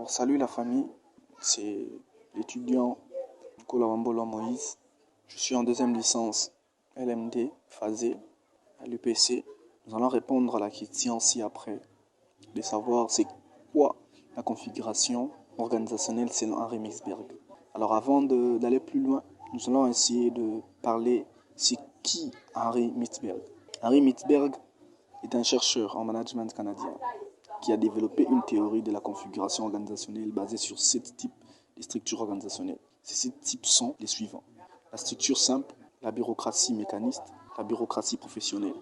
Alors, salut la famille, c'est l'étudiant Kolawambolo Moïse. Je suis en deuxième licence LMD, phasé à l'UPC. Nous allons répondre à la question ci-après de savoir c'est quoi la configuration organisationnelle selon Henri Mintzberg. Alors, avant d'aller plus loin, nous allons essayer de parler c'est qui Henri Mintzberg. Henri Mintzberg est un chercheur en management canadien qui a développé une théorie de la configuration organisationnelle basée sur 7 types de structures organisationnelles. Ces 7 types sont les suivants. La structure simple, la bureaucratie mécaniste, la bureaucratie professionnelle,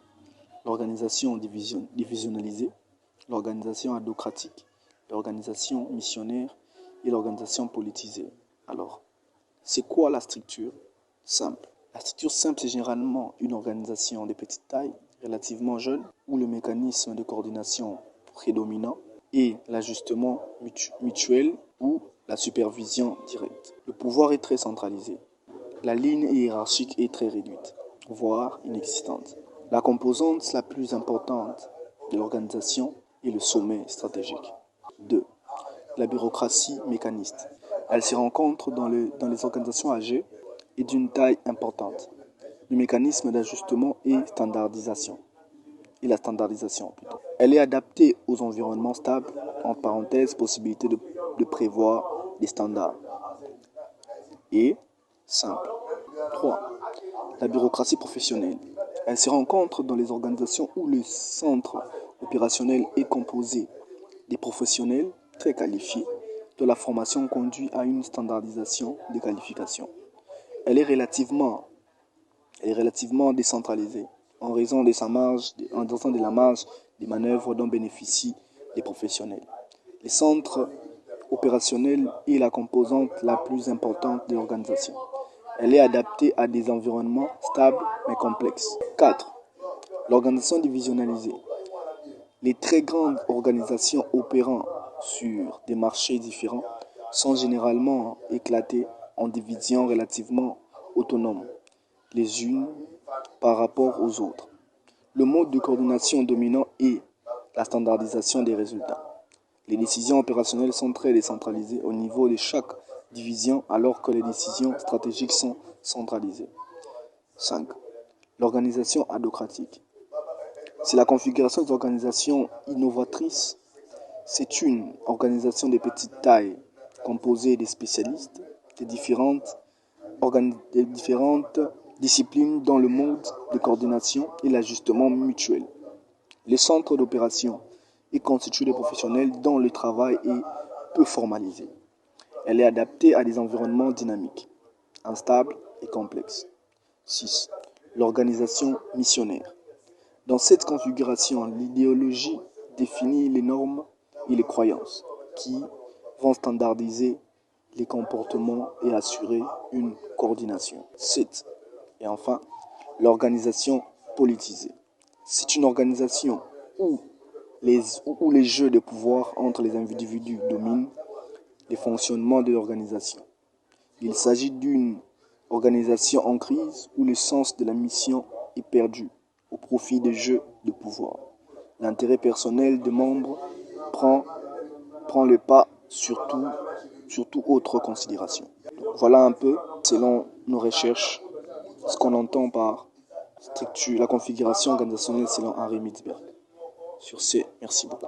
l'organisation divisionnalisée, l'organisation adhocratique, l'organisation missionnaire et l'organisation politisée. Alors, c'est quoi la structure simple? La structure simple, c'est généralement une organisation de petite taille, relativement jeune, où le mécanisme de coordination prédominant et l'ajustement mutuel ou la supervision directe. Le pouvoir est très centralisé. La ligne hiérarchique est très réduite, voire inexistante. La composante la plus importante de l'organisation est le sommet stratégique. 2. La bureaucratie mécaniste. Elle se rencontre dans les organisations âgées et d'une taille importante. Le mécanisme d'ajustement et la standardisation plutôt. Elle est adaptée aux environnements stables, en parenthèse, possibilité de prévoir des standards. Et simple. 3. La bureaucratie professionnelle. Elle se rencontre dans les organisations où le centre opérationnel est composé des professionnels très qualifiés, dont la formation conduit à une standardisation des qualifications. Elle est relativement décentralisée en raison de la marge des manœuvres dont bénéficient les professionnels. Les centres opérationnels est la composante la plus importante de l'organisation. Elle est adaptée à des environnements stables mais complexes. 4. L'organisation divisionnalisée. Les très grandes organisations opérant sur des marchés différents sont généralement éclatées en divisions relativement autonomes, les unes par rapport aux autres. Le mode de coordination dominant est la standardisation des résultats. Les décisions opérationnelles sont très décentralisées au niveau de chaque division alors que les décisions stratégiques sont centralisées. 5. L'organisation adhocratique. C'est la configuration des organisations innovatrices. C'est une organisation de petite taille composée des spécialistes des différentes disciplines dans le mode de coordination et l'ajustement mutuel. Le centre d'opération est constitué de professionnels dont le travail est peu formalisé. Elle est adaptée à des environnements dynamiques, instables et complexes. 6. L'organisation missionnaire. Dans cette configuration, l'idéologie définit les normes et les croyances qui vont standardiser les comportements et assurer une coordination. 7. Et enfin, l'organisation politisée. C'est une organisation où les jeux de pouvoir entre les individus dominent les fonctionnements de l'organisation. Il s'agit d'une organisation en crise où le sens de la mission est perdu au profit des jeux de pouvoir. L'intérêt personnel des membres prend le pas sur toute autre considération. Voilà un peu, selon nos recherches, ce qu'on entend par structure, la configuration organisationnelle selon Henri Mintzberg. Sur ce, merci beaucoup.